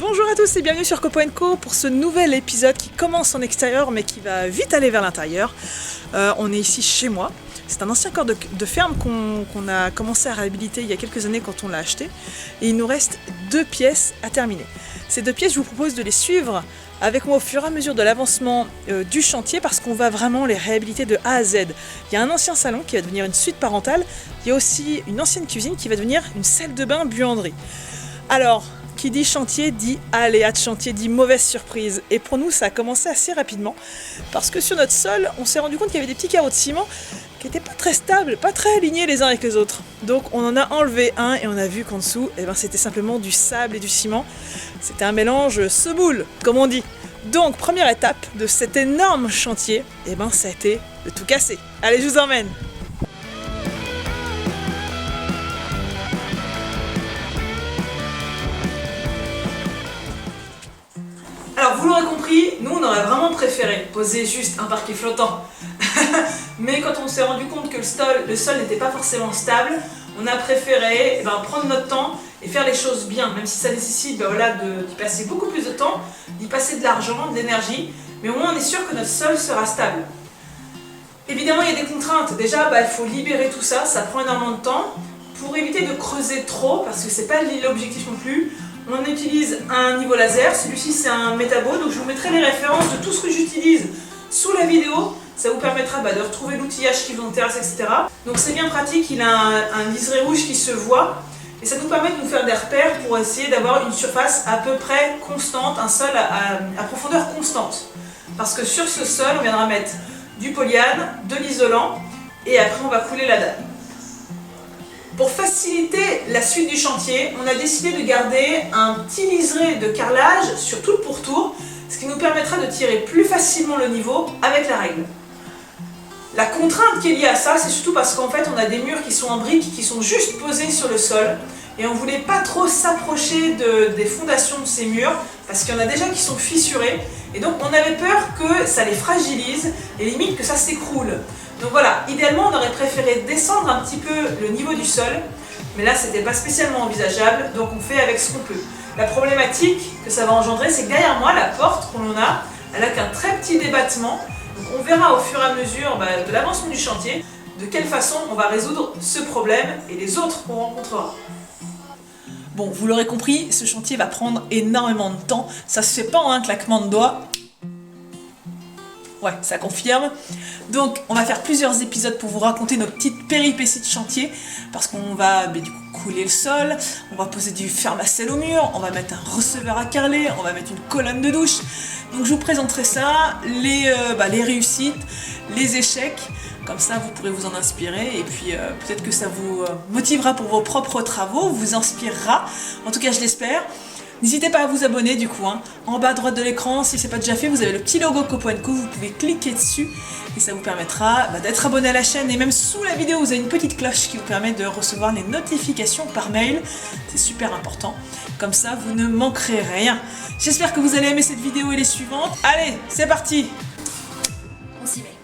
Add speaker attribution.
Speaker 1: Bonjour à tous et bienvenue sur Copo & Co pour ce nouvel épisode qui commence en extérieur mais qui va vite aller vers l'intérieur. On est ici chez moi. C'est un ancien corps de ferme qu'on a commencé à réhabiliter il y a quelques années quand on l'a acheté. Et il nous reste 2 pièces à terminer. Ces 2 pièces, je vous propose de les suivre avec moi au fur et à mesure de l'avancement du chantier parce qu'on va vraiment les réhabiliter de A à Z. Il y a un ancien salon qui va devenir une suite parentale. Il y a aussi une ancienne cuisine qui va devenir une salle de bain buanderie. Alors, qui dit chantier dit aléa de chantier, dit mauvaise surprise. Et pour nous, ça a commencé assez rapidement parce que sur notre sol, on s'est rendu compte qu'il y avait des petits carreaux de ciment qui n'étaient pas très stables, pas très alignés les uns avec les autres. Donc on en a enlevé un et on a vu qu'en dessous, c'était simplement du sable et du ciment. C'était un mélange semoule, comme on dit. Donc première étape de cet énorme chantier, ça a été de tout casser. Allez, je vous emmène. Alors vous l'aurez compris, nous on aurait vraiment préféré poser juste un parquet flottant. Mais quand on s'est rendu compte que le sol n'était pas forcément stable, on a préféré prendre notre temps et faire les choses bien, même si ça nécessite d'y passer beaucoup plus de temps, d'y passer de l'argent, de l'énergie, mais au moins on est sûr que notre sol sera stable. Évidemment il y a des contraintes, déjà il faut libérer tout ça, ça prend énormément de temps, pour éviter de creuser trop, parce que c'est pas l'objectif non plus. On utilise un niveau laser, celui-ci c'est un Metabo, donc je vous mettrai les références de tout ce que j'utilise sous la vidéo. Ça vous permettra de retrouver l'outillage qui vous intéresse, etc. Donc c'est bien pratique, il a un liseré rouge qui se voit, et ça nous permet de nous faire des repères pour essayer d'avoir une surface à peu près constante, un sol à profondeur constante. Parce que sur ce sol, on viendra mettre du polyane, de l'isolant, et après on va couler la dalle. Pour faciliter la suite du chantier, on a décidé de garder un petit liseré de carrelage sur tout le pourtour, ce qui nous permettra de tirer plus facilement le niveau avec la règle. La contrainte qui est liée à ça, c'est surtout parce qu'en fait on a des murs qui sont en briques, qui sont juste posés sur le sol, et on ne voulait pas trop s'approcher des fondations de ces murs, parce qu'il y en a déjà qui sont fissurés, et donc on avait peur que ça les fragilise, et limite que ça s'écroule. Donc voilà, idéalement on aurait préféré descendre un petit peu le niveau du sol, mais là c'était pas spécialement envisageable, donc on fait avec ce qu'on peut. La problématique que ça va engendrer, c'est que derrière moi, la porte qu'on a, elle a qu'un très petit débattement. Donc on verra au fur et à mesure de l'avancement du chantier, de quelle façon on va résoudre ce problème et les autres qu'on rencontrera. Bon, vous l'aurez compris, ce chantier va prendre énormément de temps, ça se fait pas en un claquement de doigts. Ouais, ça confirme. Donc, on va faire plusieurs épisodes pour vous raconter nos petites péripéties de chantier, parce qu'on va du coup couler le sol, on va poser du fermacelle au mur, on va mettre un receveur à carreler, on va mettre une colonne de douche. Donc, je vous présenterai ça, les réussites, les échecs. Comme ça, vous pourrez vous en inspirer et puis peut-être que ça vous motivera pour vos propres travaux, vous inspirera. En tout cas, je l'espère. N'hésitez pas à vous abonner du coup, en bas à droite de l'écran, si ce n'est pas déjà fait, vous avez le petit logo Copo & Co, vous pouvez cliquer dessus et ça vous permettra d'être abonné à la chaîne, et même sous la vidéo vous avez une petite cloche qui vous permet de recevoir les notifications par mail, c'est super important, comme ça vous ne manquerez rien. J'espère que vous allez aimer cette vidéo et les suivantes. Allez, c'est parti!
Speaker 2: On s'y met.